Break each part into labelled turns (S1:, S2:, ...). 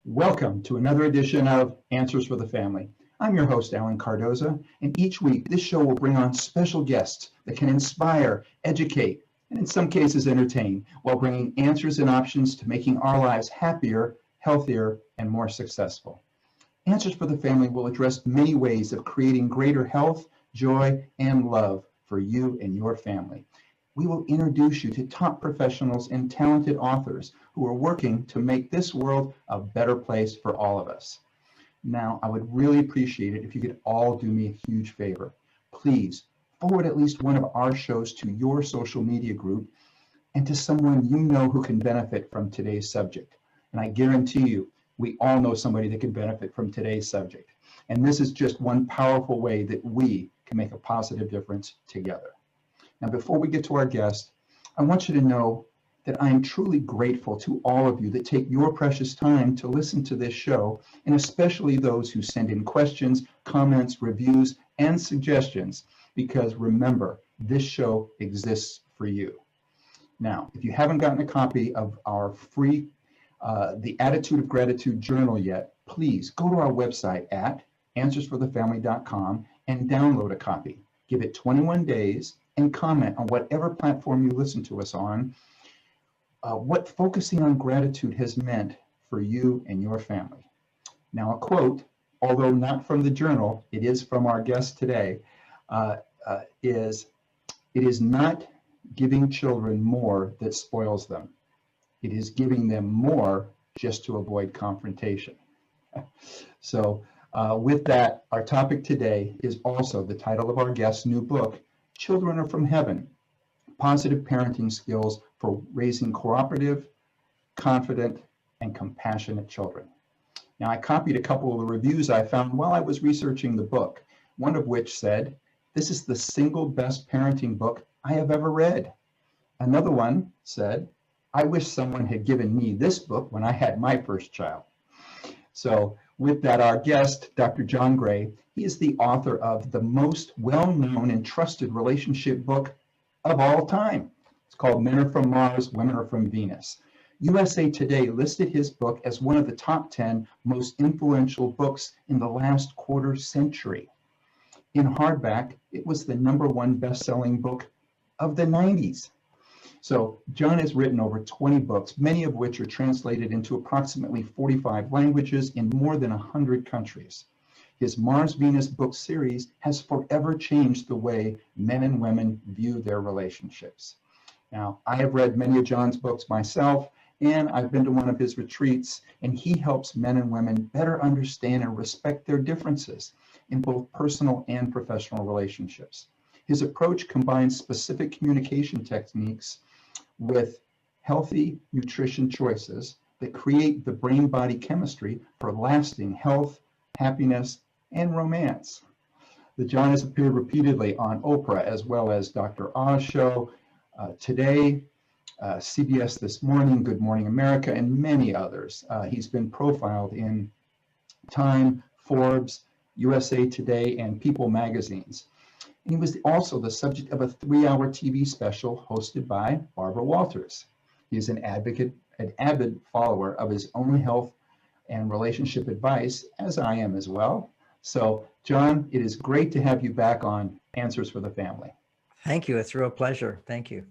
S1: Welcome to another edition of Answers for the Family. I'm your host, Alan Cardoza, and each week this show will bring on special guests that can inspire, educate, and in some cases entertain, while bringing answers and options to making our lives happier, healthier, and more successful. Answers for the Family will address many ways of creating greater health, joy, and love for you and your family. We will introduce you to top professionals and talented authors who are working to make this world a better place for all of us. Now, I would really appreciate it if you could all do me a huge favor. Please forward at least one of our shows to your social media group and to someone you know who can benefit from today's subject. And I guarantee you, we all know somebody that can benefit from today's subject. And this is just one powerful way that we can make a positive difference together. Now, before we get to our guest, I want you to know that I am truly grateful to all of you that take your precious time to listen to this show, and especially those who send in questions, comments, reviews, and suggestions, because remember, this show exists for you. Now, if you haven't gotten a copy of our free The Attitude of Gratitude Journal yet, please go to our website at answersforthefamily.com and download a copy. Give it 21 days and comment on whatever platform you listen to us on, what focusing on gratitude has meant for you and your family. Now, a quote, although not from the journal, it is from our guest today, is, "It is not giving children more that spoils them. It is giving them more just to avoid confrontation." So with that, our topic today is also the title of our guest's new book, Children Are From Heaven, Positive Parenting Skills for Raising Cooperative, Confident, and Compassionate Children. Now, I copied a couple of the reviews I found while I was researching the book, one of which said, "This is the single best parenting book I have ever read." Another one said, "I wish someone had given me this book when I had my first child." So with that, our guest, Dr. John Gray, he is the author of the most well-known and trusted relationship book of all time. It's called Men Are From Mars, Women Are From Venus. USA Today listed his book as one of the top 10 most influential books in the last quarter century. In hardback, it was the #1 best-selling book of the 90s. So John has written over 20 books, many of which are translated into approximately 45 languages in more than 100 countries. His Mars-Venus book series has forever changed the way men and women view their relationships. Now, I have read many of John's books myself, and I've been to one of his retreats, and he helps men and women better understand and respect their differences in both personal and professional relationships. His approach combines specific communication techniques with healthy nutrition choices that create the brain-body chemistry for lasting health, happiness, and romance. The John has appeared repeatedly on Oprah as well as Dr. Oz Show, Today, CBS This Morning, Good Morning America, and many others. He's been profiled in Time, Forbes, USA Today, and People magazines. And he was also the subject of a 3-hour TV special hosted by Barbara Walters. He is an avid follower of his own health and relationship advice, as I am as well. So, John, it is great to have you back on Answers for the Family.
S2: Thank you. It's a real pleasure. Thank you.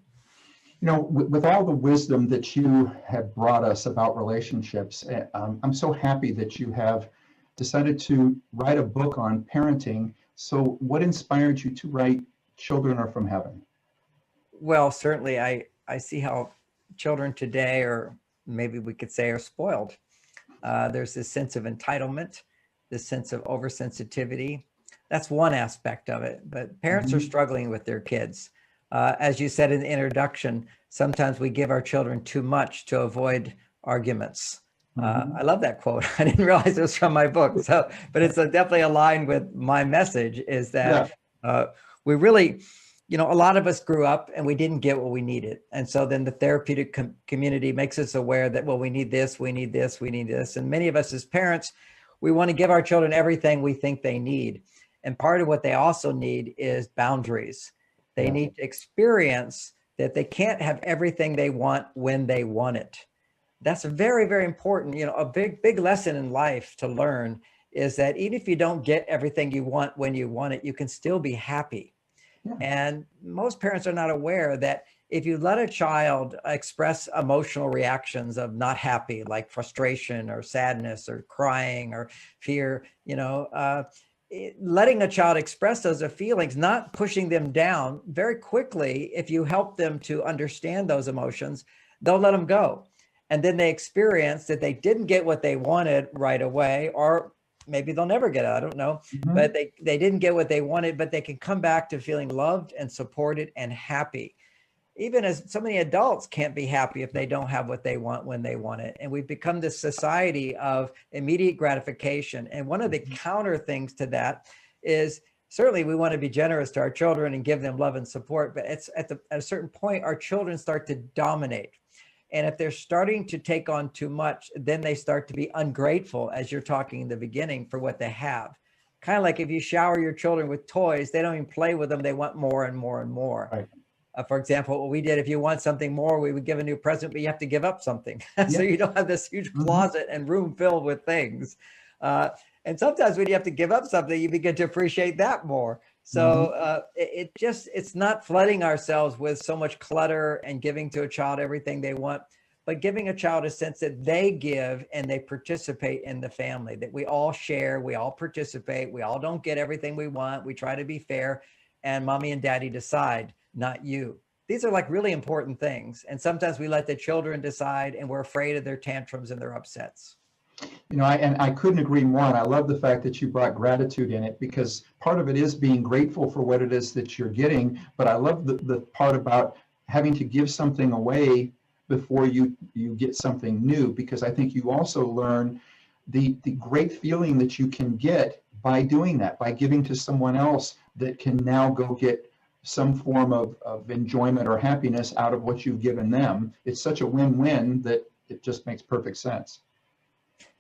S1: You know, with all the wisdom that you have brought us about relationships, I'm so happy that you have decided to write a book on parenting. So what inspired you to write Children Are From Heaven?
S2: Well, certainly I see how children today, or maybe we could say, are spoiled. There's this sense of entitlement, this sense of oversensitivity. That's one aspect of it, but parents are struggling with their kids. As you said in the introduction, sometimes we give our children too much to avoid arguments. I love that quote. I didn't realize it was from my book. So, but it's definitely aligned with my message, is that we really, a lot of us grew up and we didn't get what we needed. And so then the therapeutic community makes us aware that, well, we need this, we need this, we need this. And many of us as parents, we want to give our children everything we think they need. And part of what they also need is boundaries. They need to experience that they can't have everything they want when they want it. That's a very, very important, a big, big lesson in life to learn is that even if you don't get everything you want when you want it, you can still be happy.
S1: Yeah.
S2: And most parents are not aware that if you let a child express emotional reactions of not happy, like frustration or sadness or crying or fear, letting a child express those feelings, not pushing them down very quickly, if you help them to understand those emotions, they'll let them go. And then they experience that they didn't get what they wanted right away, or maybe they'll never get it. I don't know.
S1: Mhm.
S2: But they didn't get what they wanted, but they can come back to feeling loved and supported and happy. Even as so many adults can't be happy if they don't have what they want when they want it. And we've become this society of immediate gratification. And one of the counter things to that is certainly we want to be generous to our children and give them love and support, but it's at a certain point, our children start to dominate. And if they're starting to take on too much, then they start to be ungrateful, as you're talking in the beginning, for what they have. Kind of like if you shower your children with toys, they don't even play with them. They want more and more and more.
S1: Right.
S2: For example, what we did, if you want something more, we would give a new present, but you have to give up something. So you don't have this huge closet and room filled with things. And sometimes when you have to give up something, you begin to appreciate that more. So it's not flooding ourselves with so much clutter and giving to a child everything they want, but giving a child a sense that they give and they participate in the family, that we all share, we all participate, we all don't get everything we want. We try to be fair, and mommy and daddy decide, not you. These are like really important things. And sometimes we let the children decide, and we're afraid of their tantrums and their upsets.
S1: I couldn't agree more. And I love the fact that you brought gratitude in it, because part of it is being grateful for what it is that you're getting. But I love the part about having to give something away before you get something new, because I think you also learn the great feeling that you can get by doing that, by giving to someone else that can now go get some form of enjoyment or happiness out of what you've given them. It's such a win-win that it just makes perfect sense.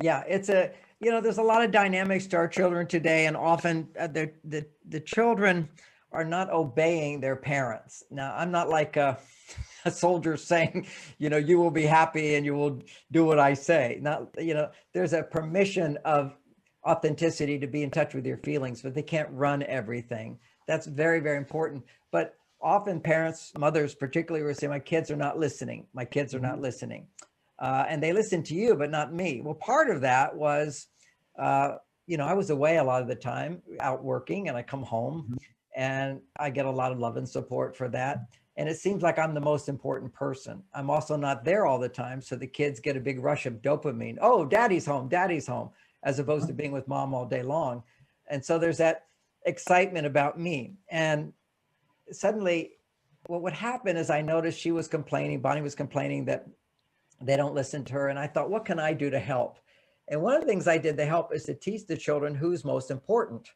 S2: Yeah, there's a lot of dynamics to our children today, and often the children are not obeying their parents. Now, I'm not like a soldier saying, you will be happy and you will do what I say. Not, there's a permission of authenticity to be in touch with your feelings, but they can't run everything. That's very, very important. But often parents, mothers particularly, will say, my kids are not listening. My kids are not listening. And they listen to you, but not me. Well, part of that was, I was away a lot of the time, out working, and I come home and I get a lot of love and support for that. And it seems like I'm the most important person. I'm also not there all the time. So the kids get a big rush of dopamine. Oh, daddy's home, as opposed to being with mom all day long. And so there's that excitement about me. And suddenly what would happen is I noticed Bonnie was complaining that they don't listen to her. And I thought, what can I do to help? And one of the things I did to help is to teach the children who's most important.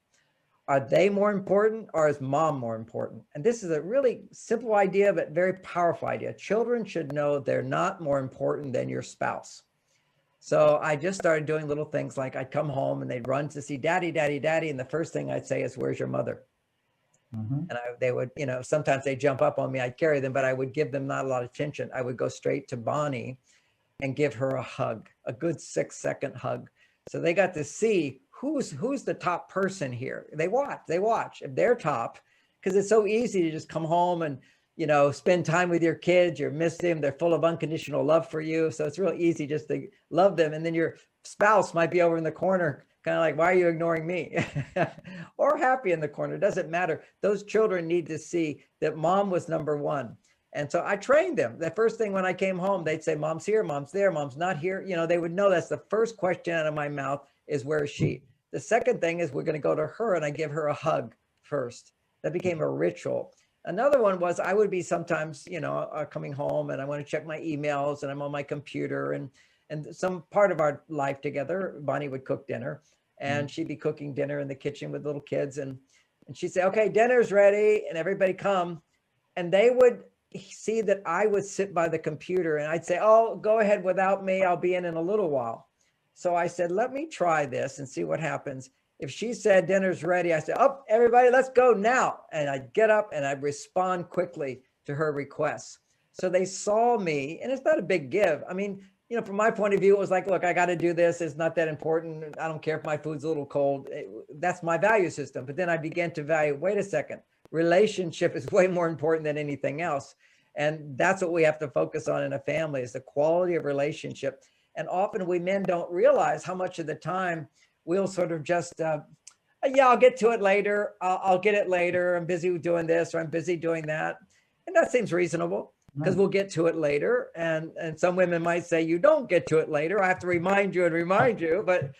S2: Are they more important, or is mom more important? And this is a really simple idea, but very powerful idea. Children should know they're not more important than your spouse. So I just started doing little things like I'd come home and they'd run to see daddy, daddy, daddy. And the first thing I'd say is, where's your mother? And they would, sometimes they jump up on me, I'd carry them, but I would give them not a lot of attention. I would go straight to Bonnie and give her a hug, a good 6-second hug. So they got to see who's the top person here. They watch if they're top, because it's so easy to just come home and, spend time with your kids. You're missing them. They're full of unconditional love for you. So it's real easy just to love them. And then your spouse might be over in the corner, kind of like, why are you ignoring me? Or happy in the corner. It doesn't matter. Those children need to see that mom was number one. And so I trained them. The first thing when I came home, they'd say, mom's here, mom's there, mom's not here. They would know that's the first question out of my mouth is, where is she? The second thing is, we're going to go to her and I give her a hug first. That became a ritual. Another one was, I would be sometimes, coming home and I want to check my emails and I'm on my computer, and some part of our life together, Bonnie would cook dinner and she'd be cooking dinner in the kitchen with little kids. And she'd say, okay, dinner's ready, and everybody come. And they would see that I would sit by the computer and I'd say, oh, go ahead without me. I'll be in a little while. So I said, let me try this and see what happens. If she said dinner's ready, I said, oh, everybody, let's go now. And I'd get up and I'd respond quickly to her requests. So they saw me, and it's not a big give. I mean, from my point of view, it was like, look, I got to do this. It's not that important. I don't care if my food's a little cold. That's my value system. But then I began to value, wait a second, relationship is way more important than anything else. And that's what we have to focus on in a family, is the quality of relationship. And often we men don't realize how much of the time we'll sort of just, yeah, I'll get to it later. I'll get it later. I'm busy doing this, or I'm busy doing that. And that seems reasonable, because we'll get to it later. And some women might say, you don't get to it later. I have to remind you and remind you. But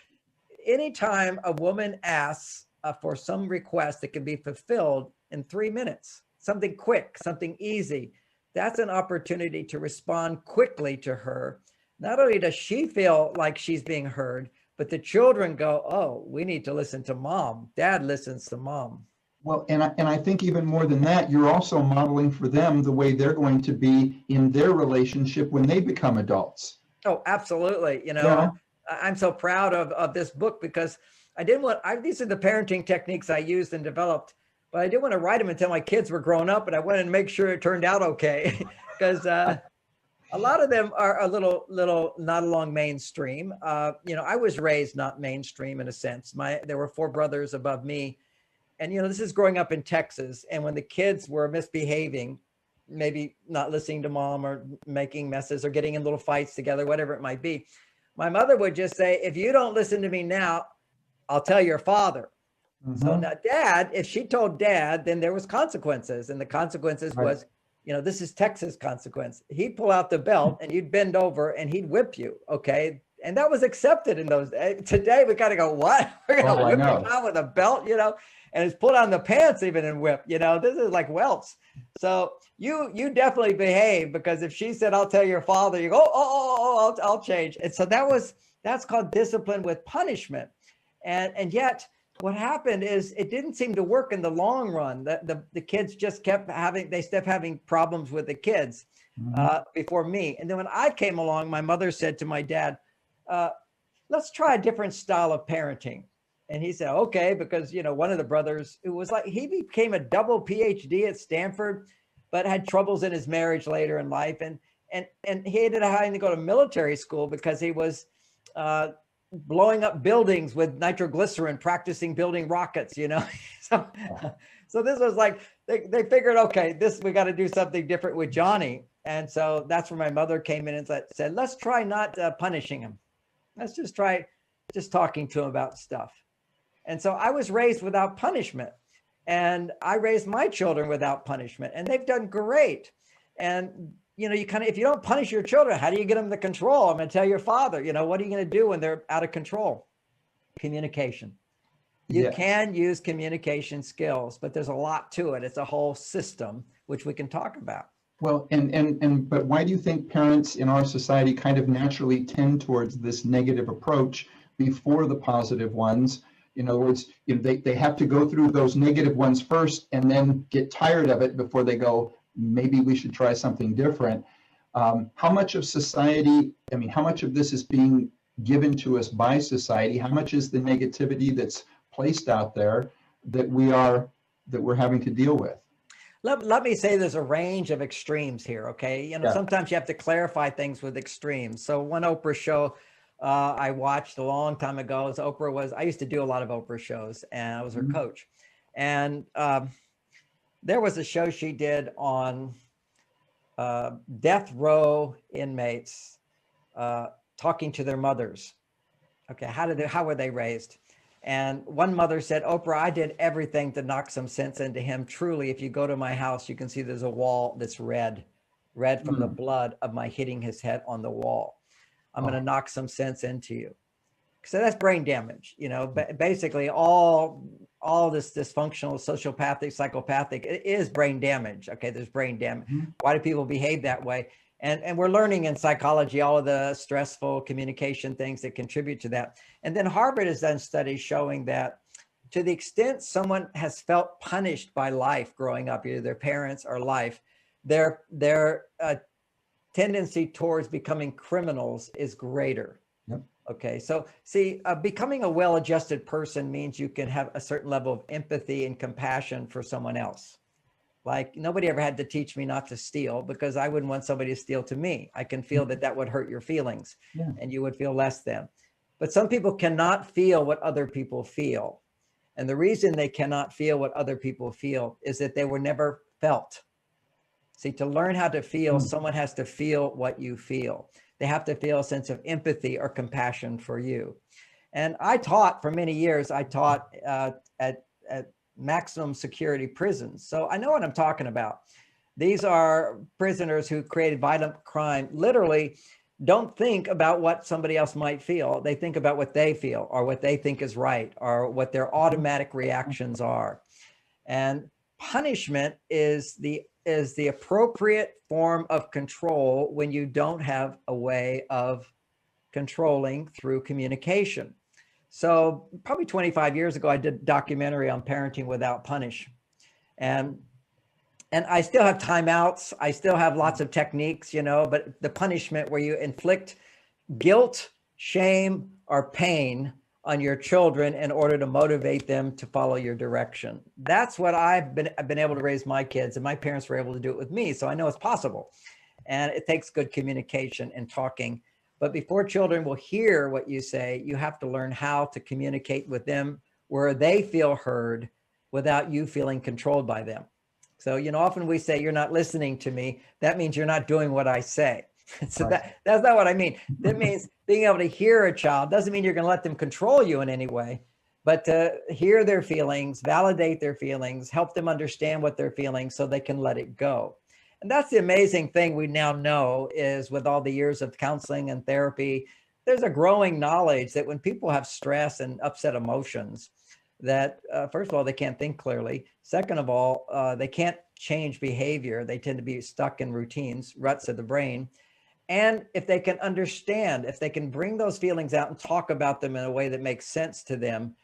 S2: anytime a woman asks for some request that can be fulfilled in 3 minutes, something quick, something easy, that's an opportunity to respond quickly to her. Not only does she feel like she's being heard, but the children go, oh, we need to listen to mom. Dad listens to mom.
S1: Well, and I think even more than that, you're also modeling for them the way they're going to be in their relationship when they become adults.
S2: Oh, absolutely.
S1: Yeah.
S2: I'm so proud of this book, because I didn't want, these are the parenting techniques I used and developed, but I didn't want to write them until my kids were grown up, and I wanted to make sure it turned out okay, because a lot of them are a little not along mainstream. I was raised not mainstream in a sense. There were 4 brothers above me. And, this is growing up in Texas. And when the kids were misbehaving, maybe not listening to mom, or making messes, or getting in little fights together, whatever it might be, my mother would just say, if you don't listen to me now, I'll tell your father.
S1: Mm-hmm.
S2: So now dad, if she told dad, then there was consequences. And the consequences was, this is Texas consequence. He'd pull out the belt and you'd bend over and he'd whip you. Okay. And that was accepted in those days. Today we kind of go, what? We're going to whip him out with a belt, and it's pulled on the pants even and whip, this is like welts. So you definitely behave, because if she said, I'll tell your father, you go, I'll change. And so that's called discipline with punishment. And yet what happened is it didn't seem to work in the long run. The kids just kept having problems with the kids before me. And then when I came along, my mother said to my dad, let's try a different style of parenting. And he said, okay, because, one of the brothers, it was like he became a double Ph.D. at Stanford, but had troubles in his marriage later in life. And he ended up having to go to military school because he was blowing up buildings with nitroglycerin, practicing building rockets, So this was like, they figured, okay, we got to do something different with Johnny. And so that's where my mother came in and said, let's try not punishing him. Let's just try just talking to him about stuff. And so I was raised without punishment, and I raised my children without punishment, and they've done great. And, if you don't punish your children, how do you get them to control? I'm going to tell your father, what are you going to do when they're out of control? Communication. You can use communication skills, but there's a lot to it. It's a whole system, which we can talk about.
S1: Well, but why do you think parents in our society kind of naturally tend towards this negative approach before the positive ones? In other words, they have to go through those negative ones first and then get tired of it before they go, maybe we should try something different. How much of society, how much of this is being given to us by society? How much is the negativity that's placed out there that we're having to deal with?
S2: Let me say there's a range of extremes here, okay? Sometimes you have to clarify things with extremes. So one Oprah show I watched a long time ago is I used to do a lot of Oprah shows, and I was her coach. And there was a show she did on death row inmates talking to their mothers. Okay, how were they raised? And one mother said, Oprah, I did everything to knock some sense into him. Truly, if you go to my house, you can see there's a wall that's red from the blood of my hitting his head on the wall. I'm going to knock some sense into you. So that's brain damage. Basically all this dysfunctional, sociopathic, psychopathic, it is brain damage. Okay, there's brain damage. Why do people behave that way? And we're learning in psychology all of the stressful communication things that contribute to that. And then Harvard has done studies showing that to the extent someone has felt punished by life growing up, either their parents or life, their tendency towards becoming criminals is greater.
S1: Yep.
S2: Okay, so see, becoming a well-adjusted person means you can have a certain level of empathy and compassion for someone else. Like nobody ever had to teach me not to steal because I wouldn't want somebody to steal to me. I can feel that that would hurt your feelings
S1: Yeah.
S2: and you would feel less than. But some people cannot feel what other people feel. And the reason they cannot feel what other people feel is that they were never felt. See, to learn how to feel, someone has to feel what you feel. They have to feel a sense of empathy or compassion for you. And I taught for many years, I taught at maximum security prisons. So I know what I'm talking about. These are prisoners who created violent crime, literally don't think about what somebody else might feel. They think about what they feel or what they think is right or what their automatic reactions are. And punishment is the appropriate form of control when you don't have a way of controlling through communication. So probably 25 years ago, I did a documentary on parenting without punish. And I still have timeouts. I still have lots of techniques, but the punishment where you inflict guilt, shame, or pain on your children in order to motivate them to follow your direction. That's what I've been able to raise my kids, and my parents were able to do it with me. So I know it's possible. And it takes good communication and talking. But before children will hear what you say, you have to learn how to communicate with them where they feel heard without you feeling controlled by them. So, often we say, you're not listening to me. That means you're not doing what I say. So
S1: Right.
S2: that's not what I mean. That means being able to hear a child doesn't mean you're going to let them control you in any way, but to hear their feelings, validate their feelings, help them understand what they're feeling so they can let it go. And that's the amazing thing we now know is with all the years of counseling and therapy, there's a growing knowledge that when people have stress and upset emotions, that first of all, they can't think clearly. Second of all, they can't change behavior. They tend to be stuck in routines, ruts of the brain. And if they can understand, if they can bring those feelings out and talk about them in a way that makes sense to them,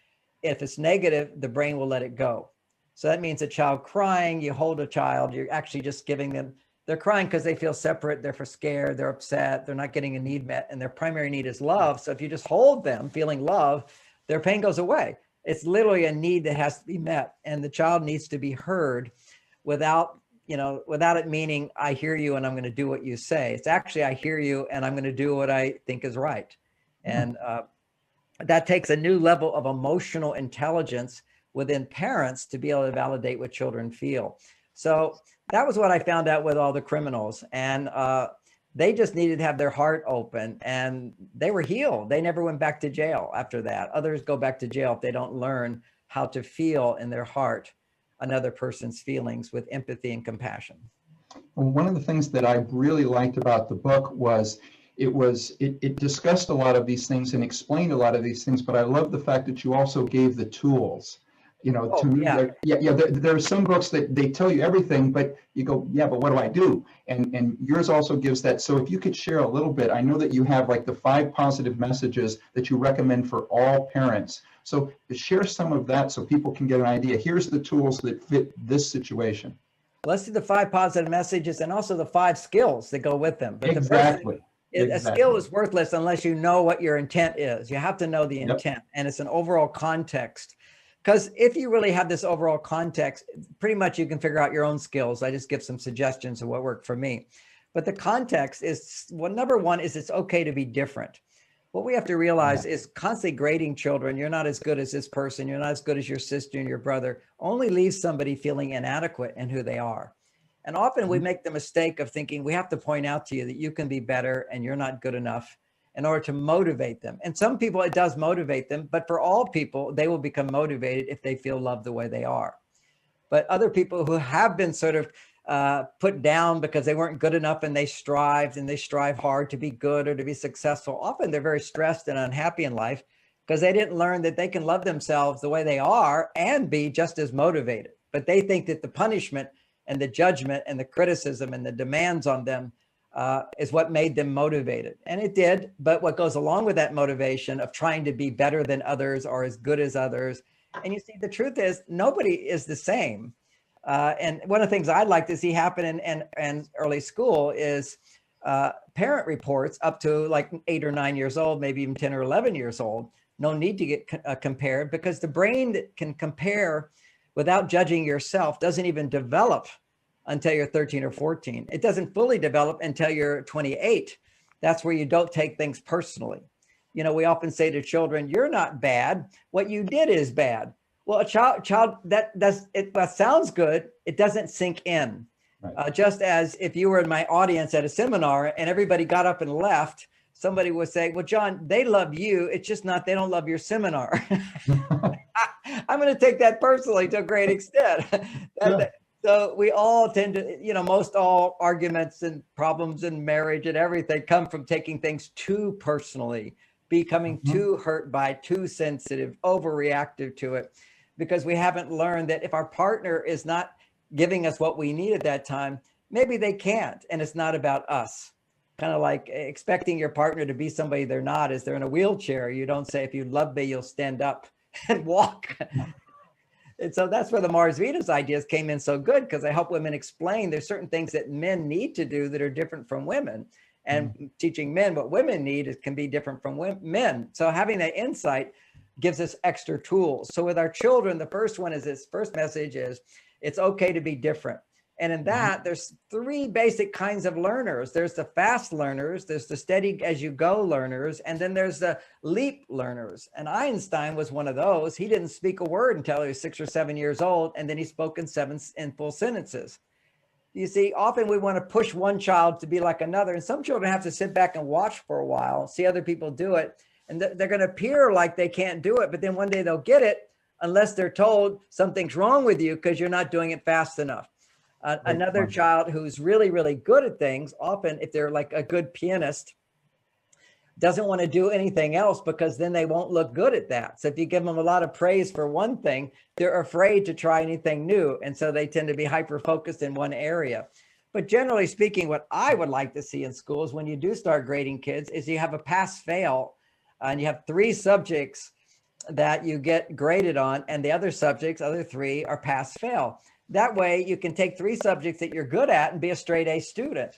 S2: if it's negative, the brain will let it go. So that means a child crying, you hold a child, you're actually just giving them, they're crying because they feel separate, they're scared, they're upset, they're not getting a need met, and their primary need is love. So if you just hold them feeling love, their pain goes away. It's literally a need that has to be met, and the child needs to be heard without it meaning I hear you and I'm going to do what you say. It's actually I hear you and I'm going to do what I think is right. And that takes a new level of emotional intelligence within parents to be able to validate what children feel. So that was what I found out with all the criminals. And they just needed to have their heart open and they were healed. They never went back to jail after that. Others go back to jail if they don't learn how to feel in their heart another person's feelings with empathy and compassion.
S1: Well, one of the things that I really liked about the book was it discussed a lot of these things and explained a lot of these things, but I love the fact that you also gave the tools. To me, there are some books that they tell you everything, but you go, yeah, but what do I do? And yours also gives that. So if you could share a little bit, I know that you have like the 5 positive messages that you recommend for all parents. So share some of that so people can get an idea. Here's the tools that fit this situation.
S2: Let's do the 5 positive messages and also the 5 skills that go with them. But
S1: Exactly.
S2: A skill is worthless unless you know what your intent is. You have to know the intent, and it's an overall context. Because if you really have this overall context, pretty much you can figure out your own skills. I just give some suggestions of what worked for me. But the context is, well, number one is it's okay to be different. What we have to realize is constantly grading children, you're not as good as this person, you're not as good as your sister and your brother, only leaves somebody feeling inadequate in who they are. And often we make the mistake of thinking we have to point out to you that you can be better and you're not good enough in order to motivate them. And some people, it does motivate them, but for all people, they will become motivated if they feel loved the way they are. But other people who have been sort of put down because they weren't good enough and they strive hard to be good or to be successful, often they're very stressed and unhappy in life because they didn't learn that they can love themselves the way they are and be just as motivated. But they think that the punishment and the judgment and the criticism and the demands on them is what made them motivated. And it did. But what goes along with that motivation of trying to be better than others or as good as others. And you see, the truth is nobody is the same. And one of the things I'd like to see happen in early school is parent reports up to like 8 or 9 years old, maybe even 10 or 11 years old. No need to get compared because the brain that can compare without judging yourself doesn't even develop until you're 13 or 14. It doesn't fully develop until you're 28. That's where you don't take things personally. You know, we often say to children, you're not bad. What you did is bad. Well, a child that sounds good. It doesn't sink in.
S1: Right.
S2: Just as if you were in my audience at a seminar and everybody got up and left, somebody would say, well, John, they love you. It's just not, they don't love your seminar. I'm going to take that personally to a great extent. So we all tend to, you know, most all arguments and problems in marriage and everything come from taking things too personally, becoming too hurt by, too sensitive, overreactive to it, because we haven't learned that if our partner is not giving us what we need at that time, maybe they can't, and it's not about us. Kind of like expecting your partner to be somebody they're not. Is they're in a wheelchair, you don't say, if you love me, you'll stand up and walk. And so that's where the Mars Venus ideas came in so good, because I help women explain there's certain things that men need to do that are different from women, and teaching men what women need can be different from men. So having that insight gives us extra tools. So with our children, the first one is, this first message is, it's okay to be different. And in that, there's three basic kinds of learners. There's the fast learners, there's the steady as you go learners, and then there's the leap learners. And Einstein was one of those. He didn't speak a word until he was 6 or 7 years old, and then he spoke in full sentences. You see, often we want to push one child to be like another, and some children have to sit back and watch for a while, see other people do it, and they're going to appear like they can't do it, but then one day they'll get it, unless they're told something's wrong with you because you're not doing it fast enough. Another child who's really, really good at things, often if they're like a good pianist, doesn't want to do anything else because then they won't look good at that. So if you give them a lot of praise for one thing, they're afraid to try anything new. And so they tend to be hyper-focused in one area. But generally speaking, what I would like to see in schools when you do start grading kids is you have a pass-fail, and you have 3 subjects that you get graded on, and the other subjects, other 3, are pass-fail. That way you can take 3 subjects that you're good at and be a straight A student.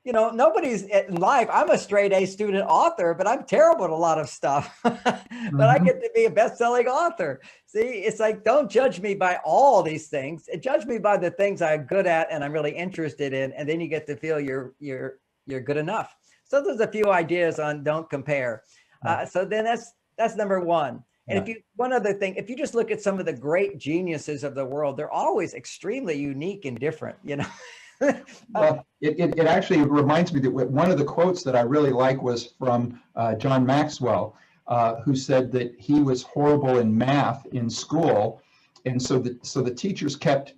S2: You know, nobody's in life. I'm a straight A student author, but I'm terrible at a lot of stuff. But I get to be a best-selling author. See, it's like, don't judge me by all these things. Judge me by the things I'm good at and I'm really interested in, and then you get to feel you're good enough. So there's a few ideas on don't compare. So then that's number 1. And one other thing, if you just look at some of the great geniuses of the world, they're always extremely unique and different, you know.
S1: Well, it actually reminds me that one of the quotes that I really like was from John Maxwell, who said that he was horrible in math in school, and so the teachers kept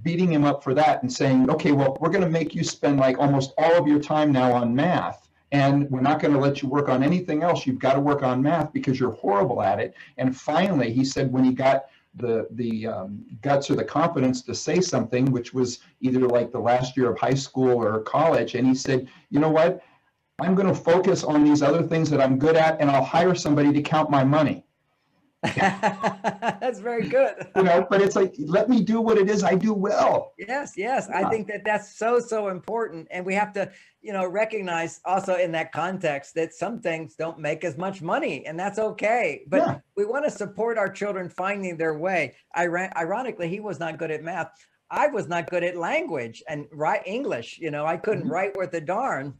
S1: beating him up for that and saying, okay, well, we're going to make you spend like almost all of your time now on math, and we're not going to let you work on anything else. You've got to work on math because you're horrible at it. And finally, he said, when he got the guts or the confidence to say something, which was either like the last year of high school or college, and he said, you know what, I'm going to focus on these other things that I'm good at, and I'll hire somebody to count my money.
S2: That's very good.
S1: You know, but it's like, let me do what it is I do well.
S2: Yes. I think that's so important. And we have to, you know, recognize also in that context that some things don't make as much money, and that's okay. But we want to support our children finding their way. Ironically, he was not good at math. I was not good at language and English. You know, I couldn't write worth a darn.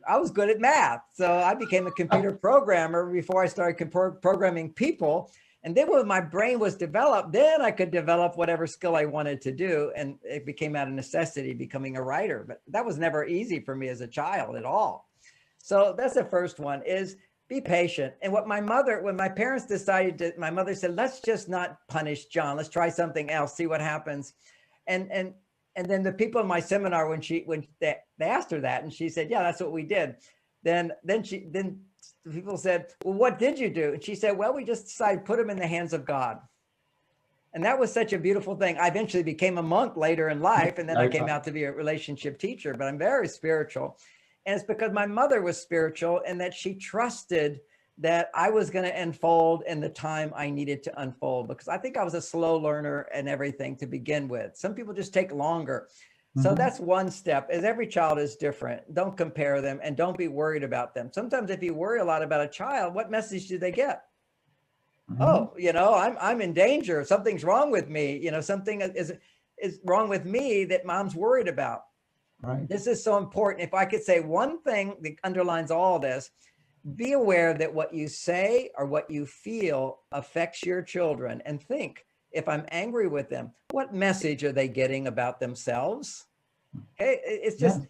S2: I was good at math. So I became a computer programmer before I started programming people. And then when my brain was developed, then I could develop whatever skill I wanted to do. And it became out of necessity, becoming a writer. But that was never easy for me as a child at all. So that's the first one, is be patient. And when my parents decided my mother said, let's just not punish John. Let's try something else, see what happens. And then the people in my seminar, when they asked her that, and she said, yeah, that's what we did. Then the people said, well, what did you do? And she said, well, we just decided to put them in the hands of God. And that was such a beautiful thing. I eventually became a monk later in life, and then I came out to be a relationship teacher, but I'm very spiritual. And it's because my mother was spiritual, and that she trusted that I was going to unfold in the time I needed to unfold, because I think I was a slow learner and everything to begin with. Some people just take longer. So that's one step, is every child is different. Don't compare them, and don't be worried about them. Sometimes if you worry a lot about a child, what message do they get? Oh, you know, I'm in danger. Something's wrong with me. You know, something is, is wrong with me that mom's worried about?
S1: Right.
S2: This is so important. If I could say one thing that underlines all this, be aware that what you say or what you feel affects your children, and think, if I'm angry with them, what message are they getting about themselves? Okay, it's just,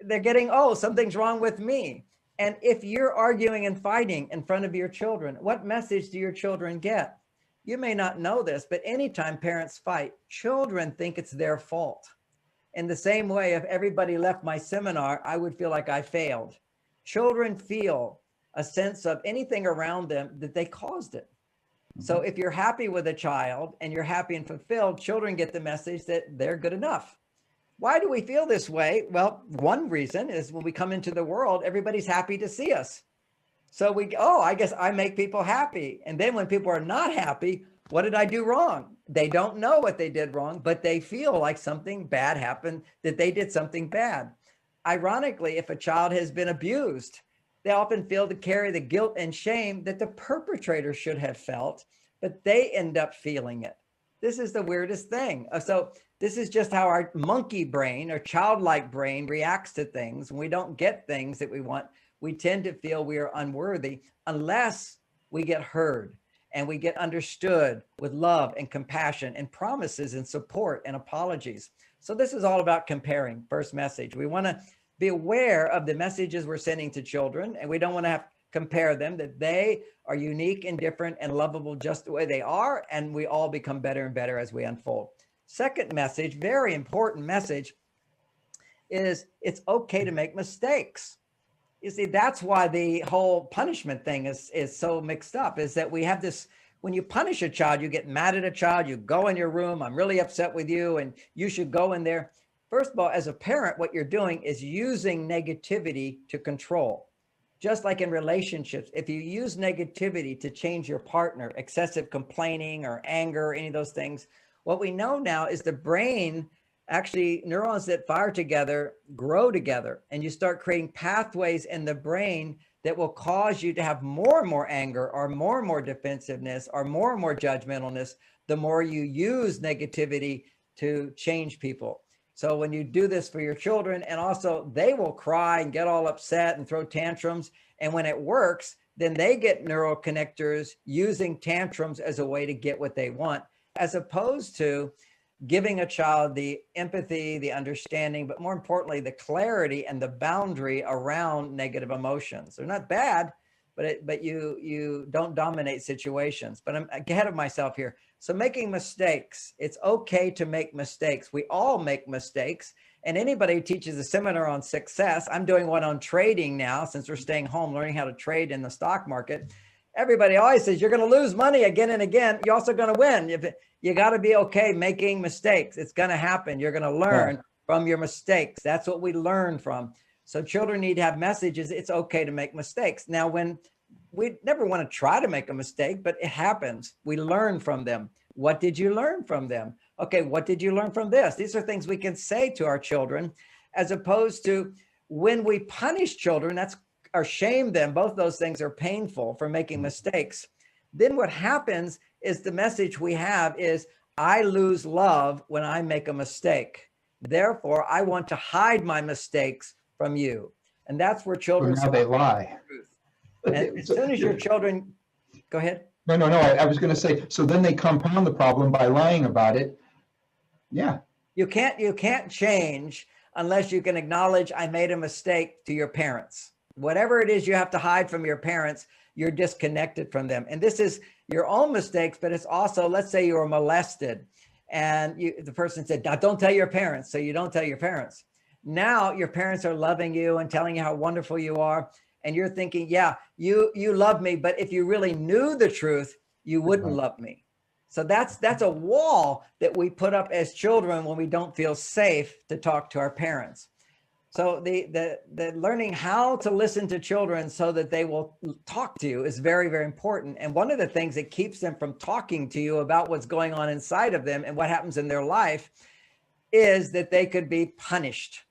S2: they're getting, oh, something's wrong with me. And if you're arguing and fighting in front of your children, what message do your children get? You may not know this, but anytime parents fight, children think it's their fault. In the same way, if everybody left my seminar, I would feel like I failed. Children feel a sense of anything around them that they caused it. So if you're happy with a child and you're happy and fulfilled, children get the message that they're good enough. Why do we feel this way? Well, one reason is when we come into the world, everybody's happy to see us. So I guess I make people happy. And then when people are not happy, what did I do wrong? They don't know what they did wrong, but they feel like something bad happened, that they did something bad. Ironically, if a child has been abused, they often feel to carry the guilt and shame that the perpetrator should have felt, but they end up feeling it. This is the weirdest thing. So this is just how our monkey brain or childlike brain reacts to things. When we don't get things that we want, we tend to feel we are unworthy unless we get heard and we get understood with love and compassion and promises and support and apologies. So this is all about comparing. First message. We want to be aware of the messages we're sending to children, and we don't want to have to compare them, that they are unique and different and lovable just the way they are, and we all become better and better as we unfold. Second message, very important message, is it's okay to make mistakes. You see, that's why the whole punishment thing is so mixed up, is that we have this, when you punish a child, you get mad at a child, you go in your room, I'm really upset with you, and you should go in there. First of all, as a parent, what you're doing is using negativity to control. Just like in relationships, if you use negativity to change your partner, excessive complaining or anger, any of those things, what we know now is the brain, actually neurons that fire together grow together, and you start creating pathways in the brain that will cause you to have more and more anger or more defensiveness or more judgmentalness the more you use negativity to change people. So when you do this for your children, and also they will cry and get all upset and throw tantrums, and when it works, then they get neural connectors using tantrums as a way to get what they want, as opposed to giving a child the empathy, the understanding, but more importantly, the clarity and the boundary around negative emotions. They're not bad, but you don't dominate situations. But I'm ahead of myself here. So making mistakes, it's okay to make mistakes. We all make mistakes. And anybody who teaches a seminar on success, I'm doing one on trading now, since we're staying home, learning how to trade in the stock market. Everybody always says you're going to lose money again and again. You're also going to win. You got to be okay making mistakes. It's going to happen. You're going to learn from your mistakes. That's what we learn from. So children need to have messages. It's okay to make mistakes. Now, when we never want to try to make a mistake, but it happens. We learn from them. What did you learn from them? Okay, what did you learn from this? These are things we can say to our children, as opposed to when we punish children, or shame them. Both those things are painful for making mistakes. Then what happens is the message we have is, I lose love when I make a mistake. Therefore, I want to hide my mistakes from you. And that's where children.
S1: So now they lie.
S2: And as soon as your children, go ahead.
S1: No, I was going to say, so then they compound the problem by lying about it. Yeah.
S2: You can't change unless you can acknowledge, I made a mistake, to your parents. Whatever it is you have to hide from your parents, you're disconnected from them. And this is your own mistakes, but it's also, let's say you were molested and the person said, now don't tell your parents. So you don't tell your parents. Now your parents are loving you and telling you how wonderful you are. And you're thinking, yeah, you love me, but if you really knew the truth, you wouldn't love me. So that's a wall that we put up as children when we don't feel safe to talk to our parents. So the learning how to listen to children so that they will talk to you is very, very important. And one of the things that keeps them from talking to you about what's going on inside of them and what happens in their life is that they could be punished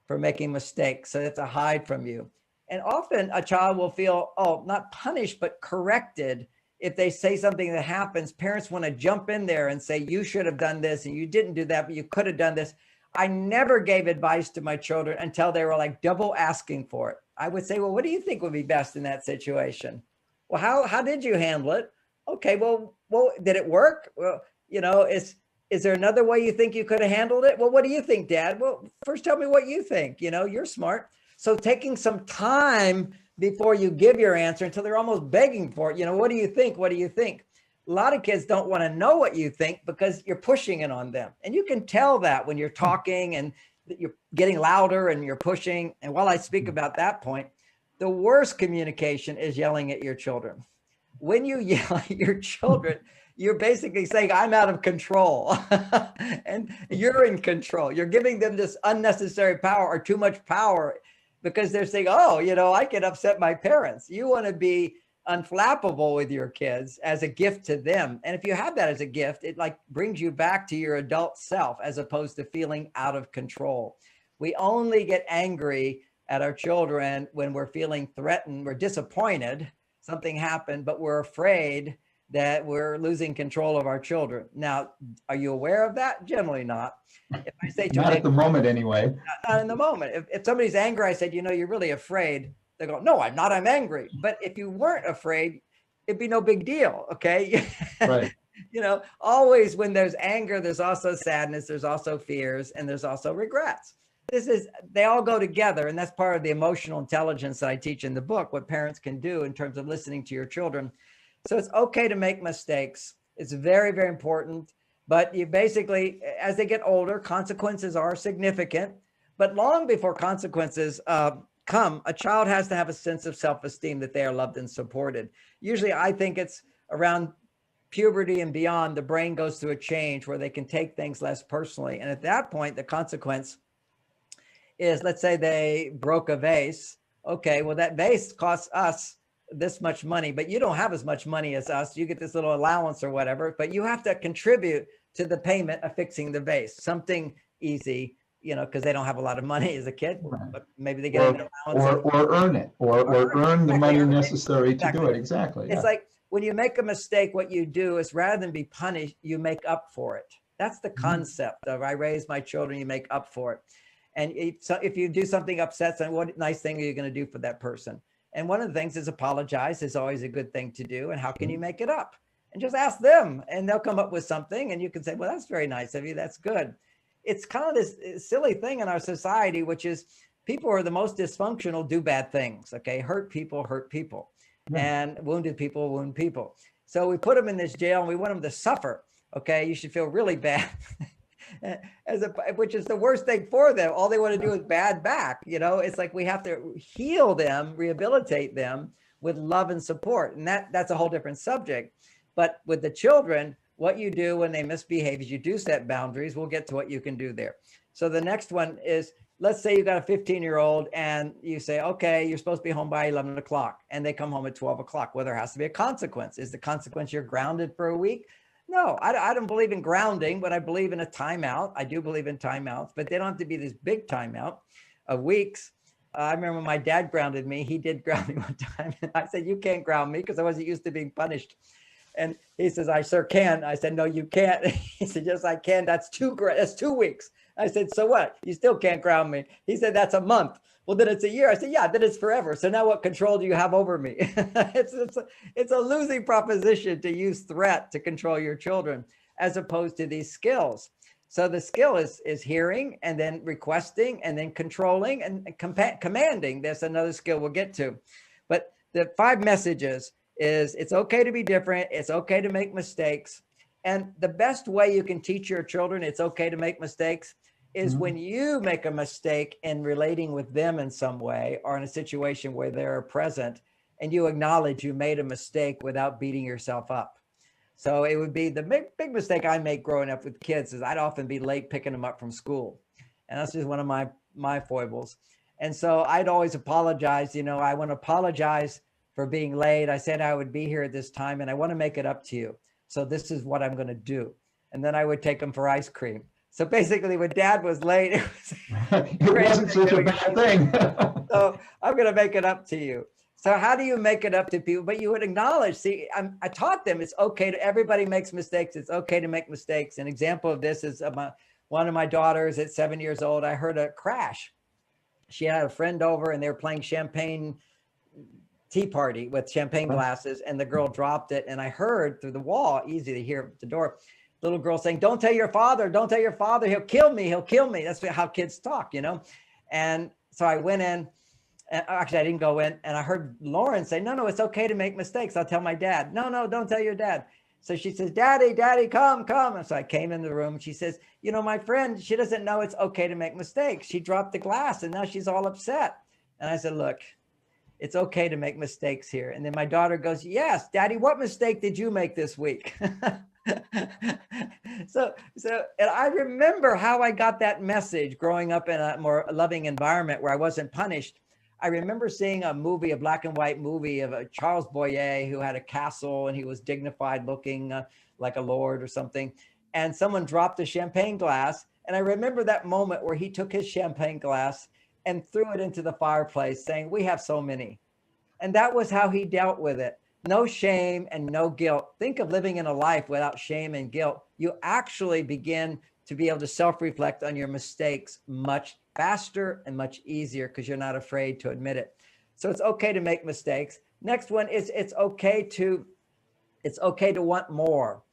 S2: for making mistakes. So that's a hide from you. And often a child will feel, not punished, but corrected if they say something that happens, parents want to jump in there and say, you should have done this and you didn't do that, but you could have done this. I never gave advice to my children until they were like double asking for it. I would say, well, what do you think would be best in that situation? Well, how did you handle it? Okay, well, did it work? Well, is there another way you think you could have handled it? Well, what do you think, Dad? Well, first tell me what you think. You're smart. So taking some time before you give your answer until they're almost begging for it. What do you think? What do you think? A lot of kids don't want to know what you think because you're pushing it on them. And you can tell that when you're talking and you're getting louder and you're pushing. And while I speak about that point, the worst communication is yelling at your children. When you yell at your children, you're basically saying, I'm out of control and you're in control. You're giving them this unnecessary power or too much power because they're saying, oh, I can upset my parents. You want to be unflappable with your kids as a gift to them. And if you have that as a gift, it like brings you back to your adult self as opposed to feeling out of control. We only get angry at our children when we're feeling threatened, we're disappointed, something happened, but we're afraid that we're losing control of our children. Now, are you aware of that? Generally not. If I say to
S1: not at the moment anyway.
S2: Not in the moment. If somebody's angry, I said, you're really afraid. They go, no, I'm not, I'm angry. But if you weren't afraid, it'd be no big deal, okay?
S1: Right.
S2: Always when there's anger, there's also sadness, there's also fears, and there's also regrets. They all go together, and that's part of the emotional intelligence that I teach in the book, what parents can do in terms of listening to your children. So it's okay to make mistakes. It's very, very important. But you basically, as they get older, consequences are significant. But long before consequences come, a child has to have a sense of self-esteem that they are loved and supported. Usually, I think it's around puberty and beyond, the brain goes through a change where they can take things less personally. And at that point, the consequence is, let's say they broke a vase. Okay, well, that vase costs us this much money, but you don't have as much money as us. You get this little allowance or whatever, but you have to contribute to the payment of fixing the vase. Something easy, because they don't have a lot of money as a kid, but maybe they get an allowance.
S1: Or earn it, or earn the money necessary to do it. Exactly.
S2: It's like when you make a mistake, what you do is rather than be punished, you make up for it. That's the concept of I raise my children, you make up for it. And if you do something upsets, then what nice thing are you going to do for that person? And one of the things is apologize is always a good thing to do. And how can you make it up? And just ask them and they'll come up with something and you can say, well, that's very nice of you. That's good. It's kind of this silly thing in our society, which is people who are the most dysfunctional do bad things. Okay. Hurt people, and wounded people, wound people. So we put them in this jail and we want them to suffer. Okay. You should feel really bad. Which is the worst thing for them. All they want to do is bad back. It's like we have to heal them, rehabilitate them with love and support. And that's a whole different subject. But with the children, what you do when they misbehave is you do set boundaries. We'll get to what you can do there. So the next one is, let's say you got a 15-year-old and you say, okay, you're supposed to be home by 11 o'clock and they come home at 12 o'clock. Well, there has to be a consequence. Is the consequence you're grounded for a week? No, I don't believe in grounding, but I believe in a timeout. I do believe in timeouts, but they don't have to be this big timeout of weeks. I remember when my dad grounded me. He did ground me one time. And I said, you can't ground me because I wasn't used to being punished. And he says, I sure can. I said, no, you can't. He said, yes, I can. That's 2 weeks. I said, so what? You still can't ground me. He said, that's a month. Well, then it's a year. I said, yeah, then it's forever. So now what control do you have over me? It's a losing proposition to use threat to control your children as opposed to these skills. So the skill is hearing and then requesting and then controlling and commanding. That's another skill we'll get to. But the 5 messages is it's okay to be different. It's okay to make mistakes. And the best way you can teach your children it's okay to make mistakes is when you make a mistake in relating with them in some way or in a situation where they're present and you acknowledge you made a mistake without beating yourself up. So it would be the big mistake I make growing up with kids is I'd often be late picking them up from school. And that's just one of my foibles. And so I'd always apologize. I want to apologize for being late. I said I would be here at this time and I want to make it up to you. So this is what I'm going to do. And then I would take them for ice cream. So basically when Dad was late, it
S1: wasn't such a bad thing.
S2: So I'm going to make it up to you. So how do you make it up to people? But you would acknowledge, see, I taught them it's okay to, everybody makes mistakes. It's okay to make mistakes. An example of this is one of my daughters at 7 years old. I heard a crash. She had a friend over and they were playing champagne tea party with champagne glasses, and the girl dropped it. And I heard through the wall, easy to hear at the door, little girl saying, don't tell your father, don't tell your father, he'll kill me, he'll kill me. That's how kids talk, you know? And so I went in, and actually I didn't go in, and I heard Lauren say, no, it's okay to make mistakes. I'll tell my dad. No, don't tell your dad. So she says, Daddy, come. And so I came in the room. She says, you know, my friend, she doesn't know it's okay to make mistakes. She dropped the glass and now she's all upset. And I said, look, it's okay to make mistakes here. And then my daughter goes, yes, Daddy, what mistake did you make this week? So, and I remember how I got that message growing up in a more loving environment where I wasn't punished. I remember seeing a movie, a black and white movie of a Charles Boyer who had a castle and he was dignified looking like a lord or something. And someone dropped a champagne glass. And I remember that moment where he took his champagne glass and threw it into the fireplace saying, we have so many. And that was how he dealt with it. No shame and no guilt. Think of living in a life without shame and guilt. You actually begin to be able to self-reflect on your mistakes much faster and much easier because you're not afraid to admit it. So it's okay to make mistakes. Next one is it's okay to want more.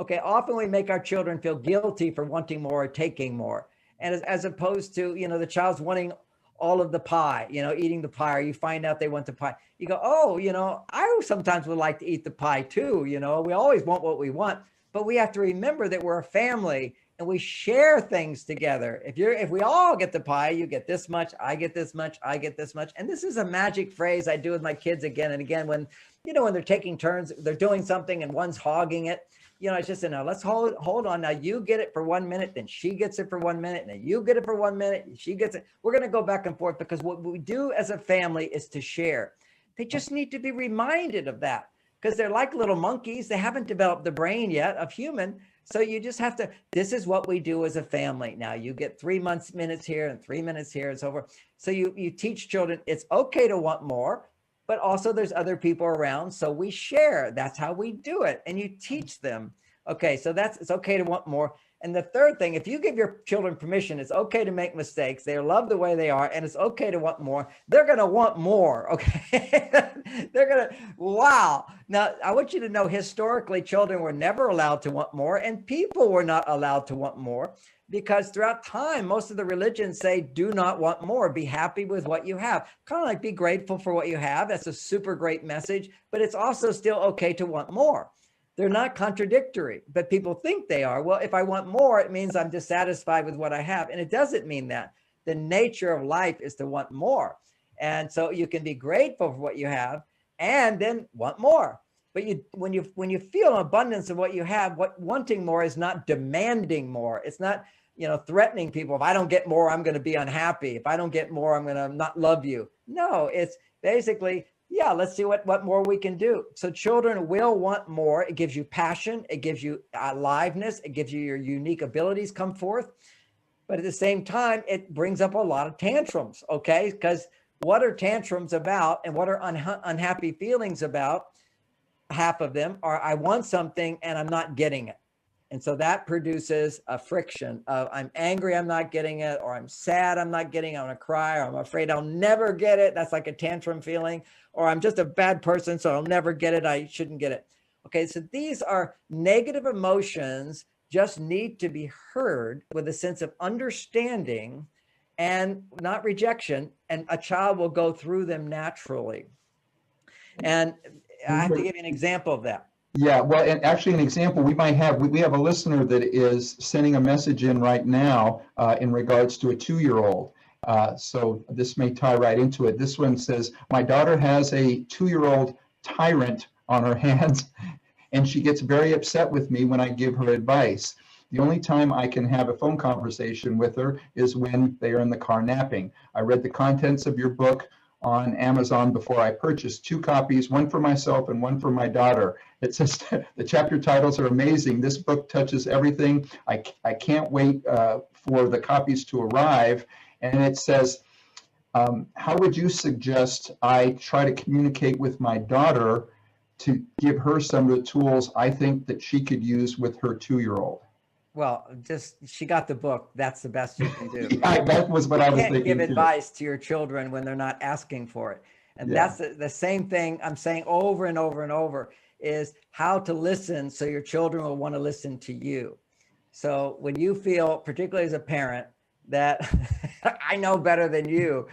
S2: Okay, often we make our children feel guilty for wanting more or taking more. And as opposed to, you know, the child's wanting all of the pie, you know, eating the pie, or you find out they want the pie. You go, oh, you know, I sometimes would like to eat the pie too. You know, we always want what we want, but we have to remember that we're a family and we share things together. If we all get the pie, you get this much, I get this much, I get this much. And this is a magic phrase I do with my kids again and again when, you know, when they're taking turns, they're doing something and one's hogging it. You know, it's just, now let's hold on. Now you get it for 1 minute, then she gets it for 1 minute, and then you get it for 1 minute, she gets it. We're going to go back and forth because what we do as a family is to share. They just need to be reminded of that because they're like little monkeys. They haven't developed the brain yet of human. So you just have to, this is what we do as a family. Now you get 3 minutes here and 3 minutes here and so forth. So you teach children it's okay to want more, but also there's other people around. So we share. That's how we do it. And you teach them. Okay, so it's okay to want more. And the third thing, if you give your children permission, it's okay to make mistakes. They love the way they are, and it's okay to want more. They're going to want more, okay? They're going to, wow. Now, I want you to know historically, children were never allowed to want more, and people were not allowed to want more because throughout time, most of the religions say, do not want more. Be happy with what you have. Kind of like be grateful for what you have. That's a super great message, but it's also still okay to want more. They're not contradictory, but people think they are. Well, if I want more, it means I'm dissatisfied with what I have. And it doesn't mean that. The nature of life is to want more. And so you can be grateful for what you have and then want more. But when you feel an abundance of what you have, wanting more is not demanding more. It's not, you know, threatening people. If I don't get more, I'm going to be unhappy. If I don't get more, I'm going to not love you. No, it's basically, yeah, let's see what more we can do. So children will want more. It gives you passion. It gives you aliveness. It gives you your unique abilities come forth. But at the same time, it brings up a lot of tantrums, okay? Because what are tantrums about and what are unhappy feelings about? Half of them are I want something and I'm not getting it. And so that produces a friction of I'm angry, I'm not getting it, or I'm sad, I'm not getting it, I'm gonna cry, or I'm afraid I'll never get it. That's like a tantrum feeling, or I'm just a bad person, so I'll never get it, I shouldn't get it. Okay, so these are negative emotions, just need to be heard with a sense of understanding and not rejection, and a child will go through them naturally. And I have to give you an example of that.
S1: Yeah, well, and actually an example we might have, we have a listener that is sending a message in right now in regards to a 2-year-old. So this may tie right into it. This one says, my daughter has a 2-year-old tyrant on her hands, and she gets very upset with me when I give her advice. The only time I can have a phone conversation with her is when they are in the car napping. I read the contents of your book on Amazon before I purchased 2 copies, one for myself and one for my daughter. It says the chapter titles are amazing. This book touches everything. I can't wait for the copies to arrive. And it says, How would you suggest I try to communicate with my daughter to give her some of the tools I think that she could use with her 2-year-old?
S2: Well, just she got the book. That's the best you can do.
S1: Yeah, that was what
S2: You
S1: I was
S2: can't give
S1: thinking too.
S2: advice to your children when they're not asking for it. And
S1: Yeah.
S2: that's the same thing I'm saying over and over and over is how to listen so your children will want to listen to you. So when you feel, particularly as a parent, that I know better than you,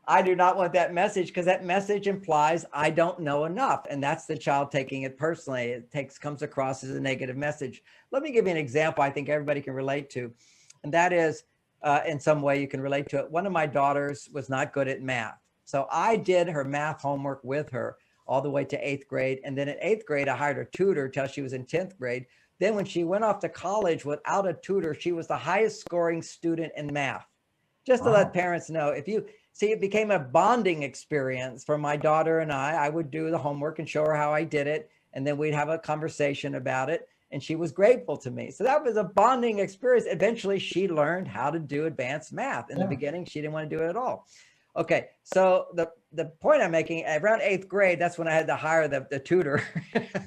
S2: I do not want that message because that message implies I don't know enough. And that's the child taking it personally. Comes across as a negative message. Let me give you an example I think everybody can relate to. And that is, in some way you can relate to it. One of my daughters was not good at math. So I did her math homework with her all the way to 8th grade. And then in 8th grade, I hired a tutor till she was in 10th grade. Then when she went off to college without a tutor, she was the highest scoring student in math. Just to let parents know, if you see, it became a bonding experience for my daughter and I would do the homework and show her how I did it. And then we'd have a conversation about it. And she was grateful to me. So that was a bonding experience. Eventually, she learned how to do advanced math. In the beginning, she didn't want to do it at all. Okay, so the point I'm making, around 8th grade, that's when I had to hire the tutor.